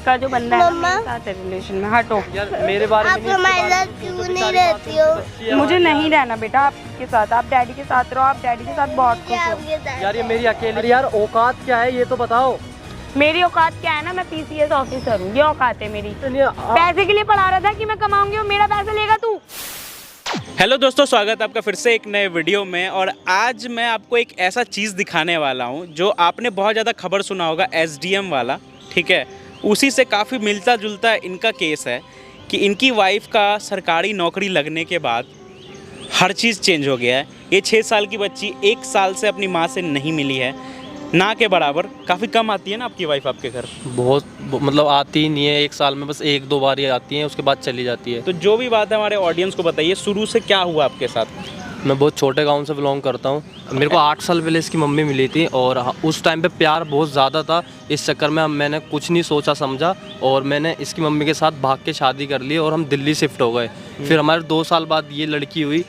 का जो बंदा है मेरे साथ है रिलेशन में। हटो यार, मेरे बारे में आप हमारे साथ क्यों नहीं रहती हो? मुझे नहीं रहना बेटा आपके साथ, आप डैडी के साथ रहो, आप डैडी के साथ बहुत खुश हो। यार ये मेरी अकेली यार औकात क्या है ये तो बताओ। मेरी औकात क्या है ना, मैं PCS ऑफिसर हूँ, ये औकात है मेरी। पैसे के लिए पढ़ा रहा था कि मैं कमाऊंगी और मेरा पैसा लेगा तू। हेलो दोस्तों, स्वागत है आपका फिर से एक नए वीडियो में। और आज मैं आपको एक ऐसा चीज़ दिखाने वाला हूँ जो आपने बहुत ज़्यादा खबर सुना होगा, SDM वाला, ठीक है। उसी से काफ़ी मिलता जुलता इनका केस है कि इनकी वाइफ का सरकारी नौकरी लगने के बाद हर चीज़ चेंज हो गया है। ये 6 साल की बच्ची 1 साल से अपनी माँ से नहीं मिली है, ना के बराबर। काफ़ी कम आती है ना आपकी वाइफ आपके घर? बहुत मतलब आती ही नहीं है, 1 साल में बस 1-2 बार ही आती है, उसके बाद चली जाती है। तो जो भी बात है हमारे ऑडियंस को बताइए, शुरू से क्या हुआ आपके साथ? मैं बहुत छोटे गांव से बिलोंग करता हूं। मेरे को 8 साल पहले इसकी मम्मी मिली थी और उस टाइम पे प्यार बहुत ज़्यादा था। इस चक्कर में मैंने कुछ नहीं सोचा समझा और मैंने इसकी मम्मी के साथ भाग के शादी कर ली और हम दिल्ली शिफ्ट हो गए। फिर हमारे 2 साल बाद ये लड़की हुई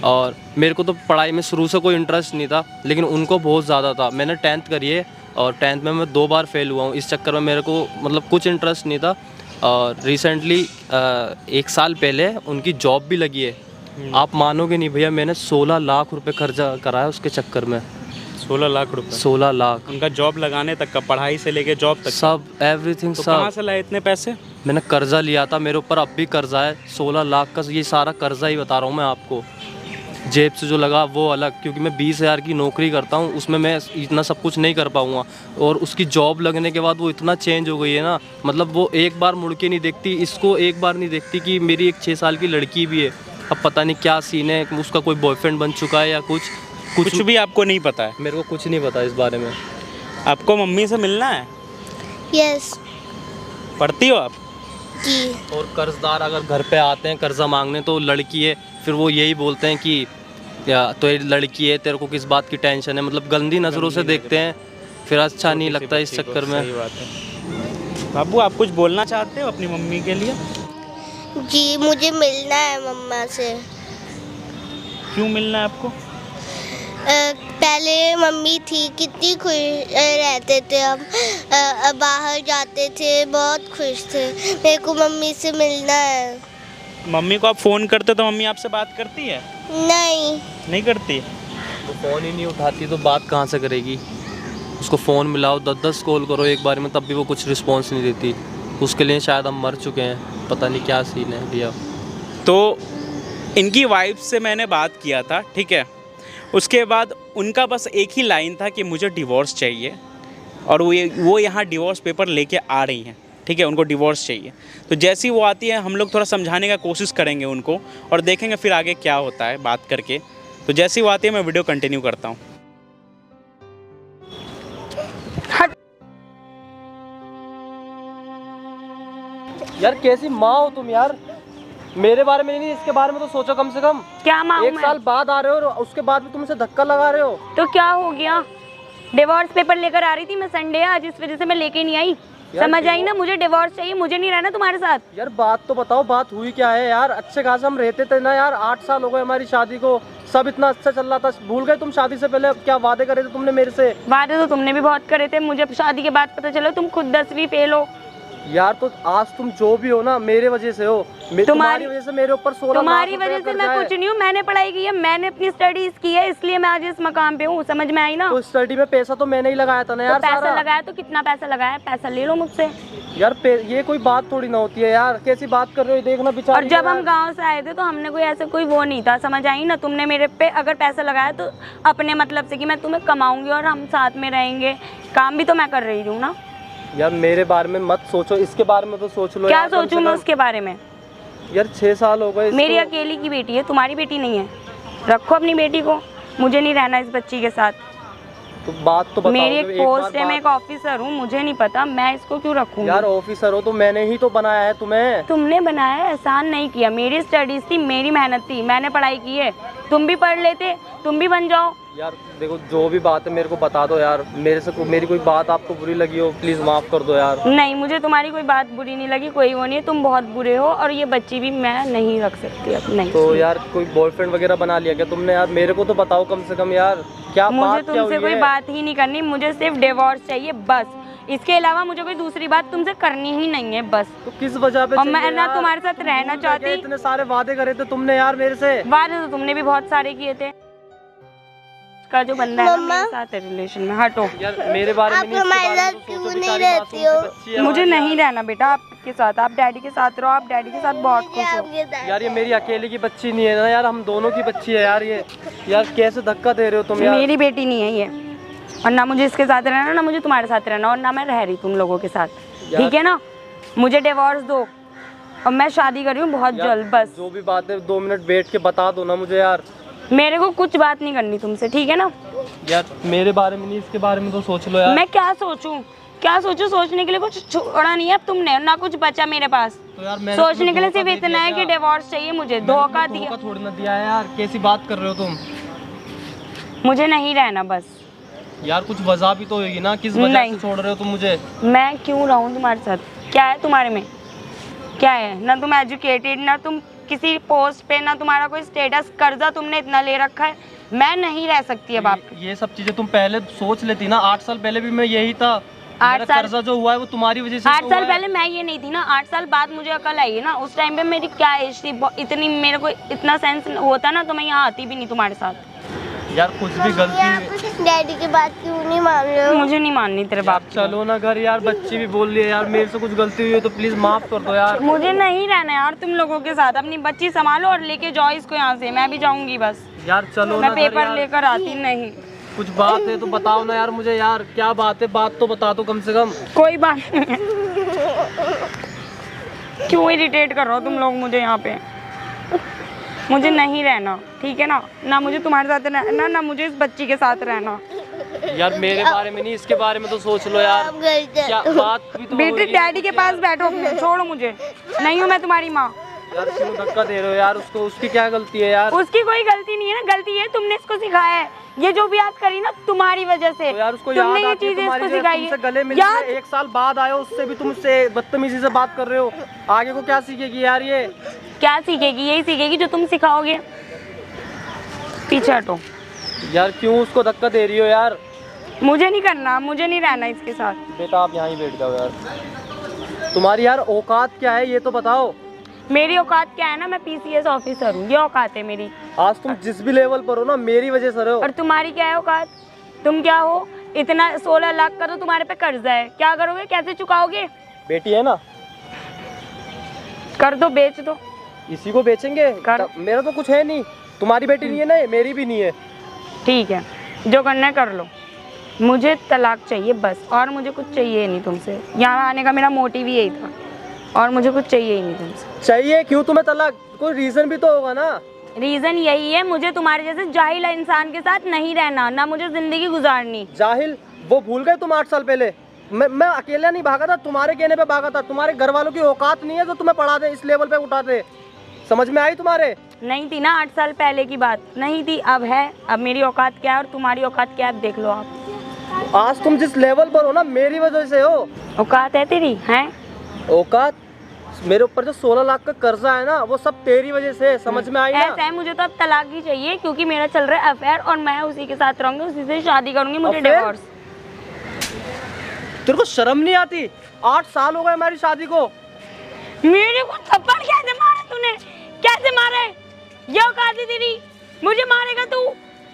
और मेरे को तो पढ़ाई में शुरू से कोई इंटरेस्ट नहीं था, लेकिन उनको बहुत ज़्यादा था। मैंने 10th करी है और 10th में मैं 2 बार फेल हुआ हूँ। इस चक्कर में मेरे को मतलब कुछ इंटरेस्ट नहीं था। और रिसेंटली 1 साल पहले उनकी जॉब भी लगी है। आप मानोगे नहीं भैया, मैंने 16 लाख रुपए खर्चा करा है उसके चक्कर में। 16 लाख रुपए? 16 लाख। उनका जॉब लगाने तक का, पढ़ाई से लेके जॉब तक सब एवरीथिंग। तो सब कहाँ से लाए इतने पैसे? मैंने कर्जा लिया था, मेरे ऊपर अब भी कर्जा है 16 लाख का। ये सारा कर्जा ही बता रहा हूँ मैं आपको। जेब से जो लगा वो अलग, क्योंकि मैं 20,000 की नौकरी करता हूँ, उसमें मैं इतना सब कुछ नहीं कर पाऊँगा। और उसकी जॉब लगने के बाद वो इतना चेंज हो गई है ना, मतलब वो एक बार मुड़ के नहीं देखती, इसको एक बार नहीं देखती कि मेरी एक 6 साल की लड़की भी है। अब पता नहीं क्या सीन है, उसका कोई बॉयफ्रेंड बन चुका है या कुछ भी आपको नहीं पता है? मेरे को कुछ नहीं पता इस बारे में। आपको मम्मी से मिलना है? यस पढ़ती हो आप? जी। और कर्जदार अगर घर पे आते हैं कर्जा मांगने तो लड़की है, फिर वो यही बोलते हैं कि या तो ये लड़की है, तेरे को किस बात की टेंशन है, मतलब गंदी नज़रों से देखते हैं। फिर अच्छा नहीं लगता इस चक्कर में। सही बात है। बाबू, आप कुछ बोलना चाहते हो अपनी मम्मी के लिए? जी, मुझे मिलना है मम्मा से। क्यों मिलना है आपको? पहले मम्मी थी, कितनी खुश रहते थे हम। बाहर जाते थे, बहुत खुश थे। मेरे को मम्मी से मिलना है। मम्मी को आप फ़ोन करते तो मम्मी आपसे बात करती है? नहीं करती। वो फ़ोन ही नहीं उठाती तो बात कहाँ से करेगी? उसको फ़ोन मिलाओ, 10-10 कॉल करो एक बार में, तब भी वो कुछ रिस्पॉन्स नहीं देती। उसके लिए शायद हम मर चुके हैं, पता नहीं क्या सीन है भैया। तो इनकी वाइफ से मैंने बात किया था, ठीक है। उसके बाद उनका बस एक ही लाइन था कि मुझे डिवोर्स चाहिए, और वो यहाँ डिवोर्स पेपर लेके आ रही हैं, ठीक है। उनको डिवोर्स चाहिए। तो जैसी वो आती है हम लोग थोड़ा समझाने का कोशिश करेंगे उनको, और देखेंगे फिर आगे क्या होता है बात करके। तो जैसी वो आती है मैं वीडियो कंटिन्यू करता हूँ। यार कैसी माँ हो तुम यार? मेरे बारे में नहीं, इसके बारे में तो सोचो कम से कम। क्या माँ? 1 साल बाद आ रहे हो और उसके बाद भी तुम इसे धक्का लगा रहे हो। तो क्या हो गया? डिवोर्स पेपर लेकर आ रही थी मैं संडे, आज इस वजह से मैं लेके नहीं आई। समझ आई ना? मुझे डिवोर्स चाहिए, मुझे नहीं रहना तुम्हारे साथ। यार बात तो बताओ, बात हुई क्या है यार? अच्छे खासे हम रहते थे ना यार, 8 साल हो गए हमारी शादी को, सब इतना अच्छा चल रहा था। भूल गए तुम शादी से पहले क्या वादे करे थे तुमने मेरे से? वादे तो तुमने भी बहुत करे थे, मुझे शादी के बाद पता चला तुम खुद 10वीं फेल हो। यार तो आज तुम जो भी हो ना मेरे वजह से हो। तुम्हारी वजह से मेरे ऊपर 16 लाख तुम्हारी वजह से मैं कुछ नहीं हूँ। मैंने पढ़ाई की है, मैंने अपनी स्टडीज की है, इसलिए मैं आज इस मकाम पे हूँ। समझ में आई ना? तो स्टडी में पैसा तो मैंने ही लगाया था ना यार। तो पैसा लगाया तो कितना पैसा लगाया? पैसा ले लो मुझसे। यार ये कोई बात थोड़ी ना होती है यार, कैसी बात कर रहे हो? देखना बेचारी। और जब हम गांव से आए थे तो हमने कोई ऐसे कोई वो नहीं था, समझ आई ना? तुमने मेरे पे अगर पैसा लगाया तो अपने मतलब से कि मैं तुम्हें कमाऊंगी और हम साथ में रहेंगे। काम भी तो मैं कर रही हूँ ना। यार मेरे बारे में मत सोचो, इसके बारे में तो सोच लो। क्या सोचूं मैं उसके बारे में? यार 6 साल हो गए। मेरी अकेली की बेटी है, तुम्हारी बेटी नहीं है। रखो अपनी बेटी को, मुझे नहीं रहना इस बच्ची के साथ। तो बात तो बताओ। मेरी एक पोस्ट है, मैं एक ऑफिसर हूँ, मुझे नहीं पता मैं इसको क्यों रखूँ। यार ऑफिसर हो तो मैंने ही तो बनाया है तुम्हें। तुमने बनाया, एहसान नहीं किया। मेरी स्टडीज थी, मेरी मेहनत थी, मैंने पढ़ाई की है। तुम भी पढ़ लेते, तुम भी बन जाओ। यार देखो जो भी बात है मेरे को बता दो यार। मेरी कोई बात आपको बुरी लगी हो प्लीज माफ कर दो यार। नहीं, मुझे तुम्हारी कोई बात बुरी नहीं लगी, कोई वो नहीं है। तुम बहुत बुरे हो और ये बच्ची भी मैं नहीं रख सकती अब। नहीं तो यार कोई बॉयफ्रेंड वगैरह बना लिया क्या तुमने? यार मेरे को तो बताओ कम से कम यार, क्या मुझे बात क्या तुमसे हुई कोई है? बात ही नहीं करनी, मुझे सिर्फ डिवोर्स चाहिए बस। इसके अलावा मुझे कोई दूसरी बात तुमसे करनी ही नहीं है बस। तो किस वजह पे और चाहिए मैं ना यार? तुम्हारे साथ रहना तुम चाहती। इतने सारे वादे करे थे तुमने यार मेरे से। वादे तो तुमने भी बहुत सारे किए थे। का जो बंदा है ना मम्मा। मेरे साथ है रिलेशन में, हटो। यार मेरे बारे में आप नहीं, इसके हमारे बारे में साथ तो क्यों सोचो, नहीं बेचारी रहती मासूम हो? सी बच्ची है मुझे हमारी नहीं रहना बेटा आपके साथ, आप डैडी के साथ रहो, आप डैडी के साथ बहुत खुश हो। यार ये मेरी अकेले की बच्ची नहीं है ना यार, हम दोनों की बच्ची है यार ये। यार कैसे धक्का दे रहे हो तुम यार? मेरी बेटी नहीं है ये, और ना मुझे इसके साथ रहना, ना मुझे तुम्हारे साथ रहना, और ना मैं रह रही तुम लोगों के साथ, ठीक है ना? मुझे डिवोर्स दो और मैं शादी कर रही हूँ बहुत यार, जल्द। बस जो भी बात है 2 मिनट बैठ के बता दो ना मुझे यार। मेरे को कुछ बात नहीं करनी तुमसे, ठीक है ना? यार मेरे बारे में नहीं, इसके बारे में तो सोच लो यार। मैं क्या सोचूं, क्या सोचूं? सोचने के लिए कुछ छोड़ा नहीं है अब तुमने, ना कुछ बचा मेरे पास। तो यार मैंने सोचने तुम्हें के लिए धोखा सिर्फ दे इतना है दिया कि क्या? डिवोर्स चाहिए मुझे। मैंने धोखा तुम्हें दिया, धोखा थोड़ी ना दिया है यार, कैसी बात कर रहे हो तुम? मुझे नहीं रहना बस। यार कुछ वजह भी तो होगी ना, किस वजह नहीं। से छोड़ रहे हो तुम मुझे? मैं क्यों रहूं तुम्हारे साथ? क्या है तुम्हारे में? क्या है? ना तुम एजुकेटेड, ना तुम किसी पोस्ट पे, ना तुम्हारा कोई स्टेटस, कर्जा तुमने इतना ले रखा है। मैं नहीं रह सकती अब आप। ये सब चीजें तुम पहले सोच लेती ना। 8 साल पहले भी मैं यही था। 8 मेरा साल कर्जा जो हुआ है वो तुम्हारी वजह से 8 तो साल हुआ है। पहले मैं ये नहीं थी ना, 8 साल बाद मुझे अकल आई है ना। उस टाइम पे मेरी क्या एज थी, इतनी मेरे को इतना सेंस होता ना तो मैं यहाँ आती भी नहीं तुम्हारे साथ। यार कुछ भी गलती। डैडी की बात क्यों नहीं मान रहे हो? मुझे नहीं माननी तेरे बाप की। चलो ना घर यार, बच्ची भी बोल रही है यार, मेरे से कुछ गलती हुई है तो प्लीज माफ कर दो यार। मुझे नहीं रहना यार तुम लोगों के साथ। अपनी बच्ची संभालो और लेके जाओ इसको यहाँ से। मैं भी जाऊंगी बस। यार चलो मैं ना घर पेपर यार। लेकर आती नहीं। कुछ बात है तो बताओ ना यार मुझे यार, क्या बात है? बात तो बता दो कम से कम। कोई बात नहीं है। क्यों इरिटेट कर रहे हो तुम लोग मुझे यहाँ पे? मुझे नहीं रहना, ठीक है ना? ना मुझे तुम्हारे साथ रहना, ना मुझे इस बच्ची के साथ रहना। यार मेरे बारे में नहीं, इसके बारे में तो सोच लो यार। आप घर क्या चलो। बात भी तो बेटे होगी। डैडी के पास बैठो, छोड़ो मुझे। नहीं हूँ मैं तुम्हारी माँ। यार क्यों धक्का दे रहे हो यार उसको? उसकी क्या गलती है यार? उसकी कोई गलती नहीं है ना, गलती है तुमने इसको सिखाया है। ये जो भी बात करी ना तुम्हारी वजह से। तो यार उसको तुमने याद ये आती है चीजें तुम्हारी इसको जब सिखाई तुमसे है। गले मिल याद 1 साल बाद आए हो, उससे भी तुम उससे बदतमीजी से बात कर रहे हो। आगे को क्या सीखेगी यार ये? क्या सीखेगी? यही सीखेगी जो तुम सिखाओगे। पीछे हटो। यार क्यों उसको धक्का दे रही हो यार? मुझे नहीं करना, मुझे नहीं रहना इसके साथ। बेटा आप यहाँ ही बैठ जाओ यार। तुम्हारी यार औकात क्या है ये तो बताओ। मेरी औकात क्या है ना, मैं PCS ऑफिसर हूँ, ये औकात है मेरी। आज तुम जिस भी लेवल पर हो ना मेरी वजह से रहो। और तुम्हारी क्या है औकात? तुम क्या हो? इतना 16 लाख का तो तुम्हारे पे कर्जा है, क्या करोगे? कैसे चुकाओगे? बेटी है ना, कर दो, बेच दो। इसी को बेचेंगे। कर। मेरा तो कुछ है नहीं। तुम्हारी बेटी नहीं है ना, मेरी भी नहीं है। ठीक है, जो करना है कर लो। मुझे तलाक चाहिए बस, और मुझे कुछ चाहिए नहीं तुमसे। यहाँ आने का मेरा मोटिव यही था, और मुझे कुछ चाहिए ही नहीं तुमसे। चाहिए क्यों तुम्हें तलाक? कोई रीजन भी तो होगा ना। रीजन यही है, मुझे तुम्हारे जैसे जाहिल इंसान के साथ नहीं रहना, ना मुझे जिंदगी गुजारनी। जाहिल वो भूल गए तुम 8 साल पहले? मैं अकेला नहीं भागा था, तुम्हारे कहने पे भागा था। तुम्हारे घर वालों की औकात नहीं है जो तुम्हें पढ़ा दे, इस लेवल पे उठा दे। समझ में आई तुम्हारे? नहीं थी ना 8 साल पहले की बात, नहीं थी, अब है। अब मेरी औकात क्या है और तुम्हारी औकात क्या है, देख लो आप। आज तुम जिस लेवल पर हो ना मेरी वजह से हो। औकात है तेरी? है औकात? मेरे ऊपर जो 16 लाख का कर्जा है ना वो सब तेरी वजह से। समझ में आई ना? ऐसा है, मुझे तो अब तलाक ही चाहिए, क्योंकि मेरा चल रहा है अफेयर और मैं उसी के साथ रहूंगी, उसी से शादी करूंगी। मुझे अफेयर? डिवोर्स। तेरे को शर्म नहीं आती? 8 साल हो गए हमारी शादी को। मेरे को थप्पड़ कैसे मारा तूने? कैसे मारा है? ये औकात है तेरी? मुझे मारेगा तू?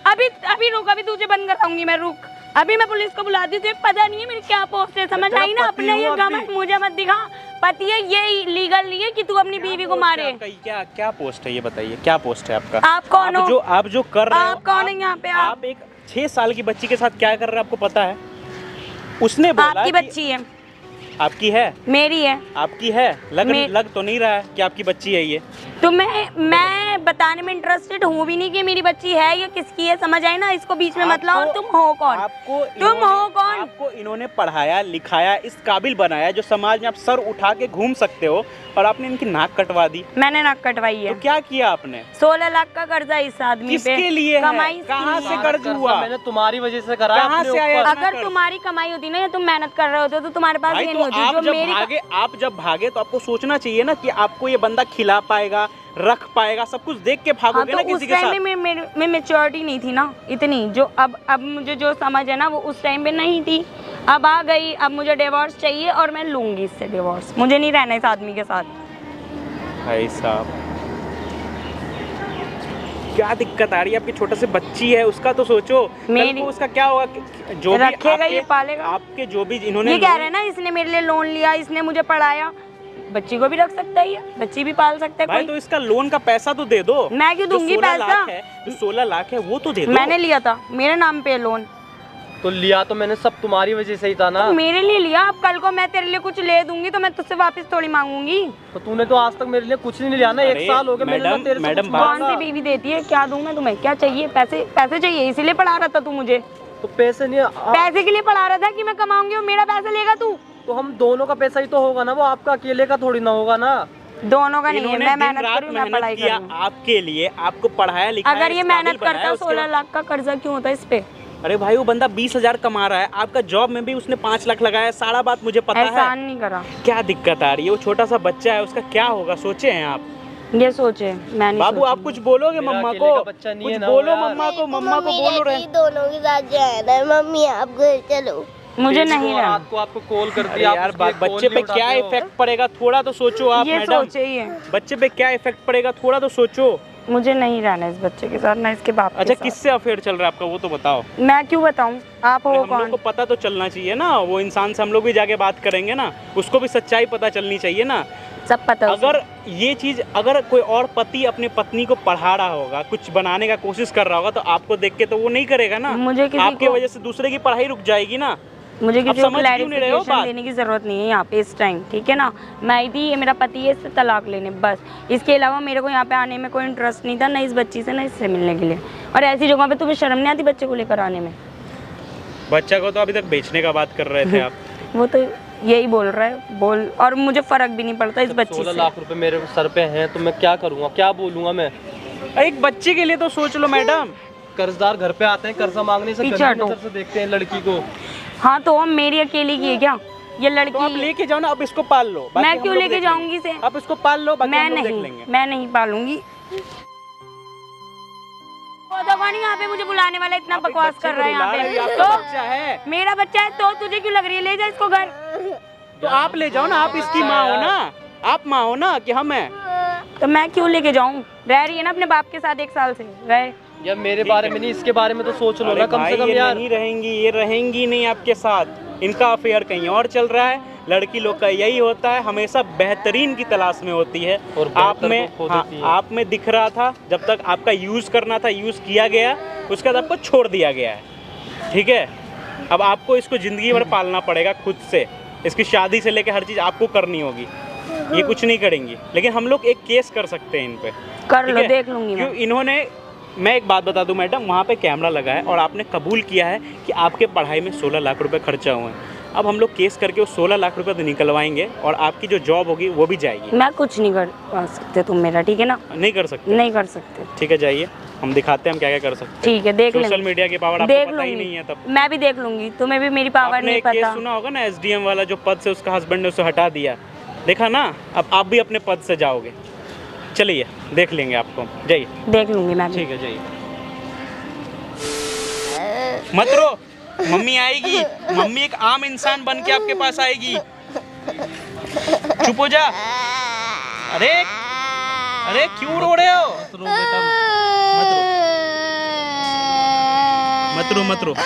अभी रुक, अभी तुझे बंद कराऊंगी मैं, रुक। अभी मैं पुलिस को बुलाती हूँ। तुझे पता नहीं है मेरी क्या पोस्ट है, समझ आई ना? अपना ये गमत मुझे मत दिखा। पति है, ये लीगल नहीं है कि तू अपनी बीवी को मारे। क्या क्या पोस्ट है ये बताइए, क्या पोस्ट है आपका? आप कौन हो? आप जो कर रहे हो, आप कौन है यहाँ पे? आप एक 6 साल की बच्ची के साथ क्या कर रहे हैं आपको पता है? उसने बोला आपकी कि बच्ची है? आपकी है? मेरी है। आपकी है? लग तो नहीं रहा है कि आपकी बच्ची है ये। तो मैं बताने में इंटरेस्टेड हूँ भी नहीं कि मेरी बच्ची है या किसकी है, समझ आई ना? इसको बीच में मत लाओ। और तुम हो कौन? तुम हो कौन? आपको इन्होंने पढ़ाया लिखाया, इस काबिल बनाया जो समाज में आप सर उठा के घूम सकते हो, और आपने इनकी नाक कटवा दी। मैंने नाक कटवाई है। तो क्या किया आपने? 16 लाख का कर्जा इस आदमी पे। किसके लिए है? कमाई कहाँ से कर्ज कर्जा हुआ? मैंने तुम्हारी वजह से करा है कहाँ अपने से आया? ऊपर। अगर तुम्हारी कमाई होती ना या तुम मेहनत कर रहे होते तो तुम्हारे पास भाई ये तो नहीं होती। आप जो जब मेरी भागे तो आपको सोचना चाहिए ना कि आपको ये बंदा खिला पाएगा, रख पाएगा, सब कुछ देख के हाँ, भागोगे तो ना उस किसी के टाइम साथ। में मेच्योरिटी नहीं थी ना इतनी, जो अब मुझे जो समझ है ना वो उस टाइम पे नहीं थी। अब आ गई, अब मुझे डिवोर्स चाहिए और मैं लूंगी इससे डिवोर्स। मुझे नहीं रहना इस आदमी के साथ। भाई साहब क्या दिक्कत आ रही है? आपकी छोटा से बच्ची है, उसका तो सोचो। कल को उसका क्या होगा? जो भी रखेगा ये पालेगा। आपके जो भी इन्होंने ये कह रहे हैं ना इसने मेरे लिए लोन लिया, इसने मुझे पढ़ाया, बच्ची को भी रख सकता है, बच्ची भी पाल सकता है भाई कोई। तो इसका लोन का पैसा तो दे दो। मैं क्यों दूंगी पैसा? जो 16 लाख है वो तो दे दो। मैंने लिया था, मेरे नाम पे लोन। तो लिया तो मैंने सब तुम्हारी वजह से ही था ना। तो मेरे लिए लिया, अब कल को मैं तेरे लिए कुछ ले दूंगी तो मैं तुझसे वापस थोड़ी मांगूंगी। तो तूने तो आज तक मेरे लिए कुछ नहीं लिया ना। 1 साल हो गया मैडम कौन सी बीवी देती है? क्या दूं मैं तुम्हें? क्या चाहिए? पैसे चाहिए, इसीलिए पढ़ा रहा था तू मुझे। तो पैसे नहीं पैसे के लिए पढ़ा रहा था कि मैं कमाऊंगी और मेरा पैसा लेगा तू? तो हम दोनों का पैसा ही तो होगा ना, वो आपका अकेले का थोड़ी ना होगा ना। दोनों का नहीं है, मैं मेहनत करूँ, मैं पढ़ाई किया करूँ। आपके लिए, आपको पढ़ाया लिखाया। अगर ये मेहनत करता 16 लाख का कर्जा क्यों होता है इस पे? अरे भाई वो बंदा 20,000 कमा रहा है, आपका जॉब में भी उसने 5 लाख लगाया, सारा बात मुझे पता है। एहसान नहीं करा। क्या दिक्कत आ रही है? वो छोटा सा बच्चा है, उसका क्या होगा सोचे हैं आप? ये सोचे मैं नहीं बाबू आप कुछ बोलोगे मेरा मम्मा अकेले को? का बच्चा नहीं कुछ है ना बोलो यार। मम्मा को बोलो रहे। दोनों के साथ जाना है। मम्मी आप घर चलो। मुझे नहीं रहना। रात को आपको कॉल कर अरे दिया यार आप उसके लिए बच्चे call पे नहीं क्या उठाते हो। इफेक्ट पड़ेगा थोड़ा तो सोचो आप ये मैडम। सोचे ही है। बच्चे पे क्या इफेक्ट पड़ेगा थोड़ा तो सोचो। मुझे नहीं रहना इस बच्चे के साथ, ना इसके बाप के अच्छा साथ। किससे अफेयर चल रहा है आपका वो तो बताओ। मैं क्यों बताऊं? आप हो हम लोग कौन? को पता तो चलना चाहिए ना, वो इंसान से हम लोग भी जाके बात करेंगे ना, उसको भी सच्चाई पता चलनी चाहिए ना। सब पता है उसे। अगर ये चीज अगर कोई और पति अपने पत्नी को पढ़ा रहा होगा, कुछ बनाने का कोशिश कर रहा होगा, तो आपको देख के तो वो नहीं करेगा ना। मुझे किसी आपके को- वजह से दूसरे की पढ़ाई रुक जाएगी ना। मुझे अब किसी को समझ क्यों नहीं रहे हो क्लैरिफिकेशन बात? देने की जरूरत नहीं है यहाँ पे इस टाइम, ठीक है ना। मैं आई थी, ये मेरा पति है, इससे तलाक लेने, बस। इसके अलावा मेरे को यहाँ पे आने में कोई इंटरेस्ट नहीं था, ना इस बच्ची से ना इससे मिलने के लिए। और ऐसी जगह पे तुम्हें शर्म नहीं आती बच्चे को लेकर आने में? बच्चा को तो अभी तक बेचने का बात कर रहे थे आप। वो तो यही बोल रहा है, बोल, और मुझे फर्क भी नहीं पड़ता इस बच्ची 16 से। लाख रुपए मेरे सर पे हैं, तो मैं क्या करूँगा, क्या बोलूँगा मैं? एक बच्चे के लिए तो सोच लो मैडम। कर्जदार घर पे आते हैं कर्जा मांगने से, पीछे गंदी हटो। नजर से देखते हैं लड़की को। हाँ तो हम मेरी अकेली की है क्या ये तो आप लड़की? लेके जाओ ना, अब इसको पाल लो। बाकी मैं हम क्यों लोग लेके देख जाऊंगी लेंगे। इसे? आप इसको पाल लो, बाकी मैं हम लोग देख नहीं, लेंगे। मैं नहीं पालूंगी। वो तो कौन यहाँ पे मुझे बुलाने वाला इतना आप एक बकवास बच्चे कर को रहा है यहाँ रुला रहे पे? हो, आपका तो बच्चा है मेरा बच्चा है तो तुझे क्यों लग रही है? ले जा इसको घर। तो आप ले जाओ ना, आप इसकी माँ हो ना, आप माँ हो ना कि हम हैं। तो मैं क्यों लेके जाऊँ? रह रही है ना अपने बाप के साथ 1 साल से, रहे। या मेरे बारे में नहीं, इसके बारे में तो सोच लो ना अरे कम से भाई, कम ये यार। नहीं रहेंगी, ये रहेंगी नहीं आपके साथ। इनका अफेयर कहीं और चल रहा है। लड़की लोग का यही होता है, हमेशा बेहतरीन की तलाश में होती है। और आप बेहतर में को खो हाँ, देती है। आप में दिख रहा था, जब तक आपका यूज़ करना था यूज़ किया गया, उसके बाद आपको छोड़ दिया गया है। ठीक है, अब आपको इसको ज़िंदगी भर पालना पड़ेगा खुद से। इसकी शादी से लेकर हर चीज़ आपको करनी होगी। ये कुछ नहीं करेंगी, लेकिन हम लोग एक केस कर सकते हैं इन पे। कर ठीक लो, है? देख लूंगी क्यों मैं। इन्होंने, मैं एक बात बता दूं मैडम, वहाँ पे कैमरा लगा है और आपने कबूल किया है कि आपके पढ़ाई में 16 लाख रुपए खर्चा हुए हैं। अब हम लोग केस करके वो 16 लाख रुपए तो निकलवाएंगे और आपकी जो जॉब होगी वो भी जाएगी। मैं कुछ नहीं कर पा सकते तुम मेरा, ठीक है ना? नहीं कर सकते? नहीं कर सकते। ठीक है, जाइए, हम दिखाते हैं हम क्या क्या कर सकते हैं। ठीक है, देख सोशल लेंगे। मीडिया की पावर आपको देख पता ही लूंगी। नहीं है तब। मैं भी देख लूंगी, तुम्हें भी मेरी पावर आपने नहीं एक केस पता। सुना होगा ना, SDM वाला, जो पद से उसका हस्बैंड ने उसे हटा दिया, देखा ना? अब आप भी अपने पद से जाओगे। चलिए देख लेंगे आपको, जाइए। देख लूंगी मैं भी। ठीक है, जाइए। मत रो, मम्मी आएगी। मम्मी एक आम इंसान बन के आपके पास आएगी। चुप हो जा। अरे अरे क्यों रो रहे हो? मत रो बेटा, मत रो, मत रो। तो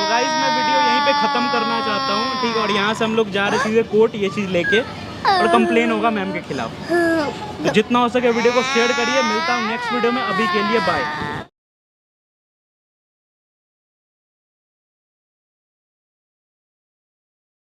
गाइस मैं वीडियो यहीं पे ख़त्म करना चाहता हूँ, ठीक है? और यहाँ से हम लोग जा रहे सीधे कोर्ट ये चीज़ लेके, और कंप्लेन होगा मैम के खिलाफ। तो जितना हो सके वीडियो को शेयर करिए। मिलता हूँ नेक्स्ट वीडियो में, अभी के लिए बाय।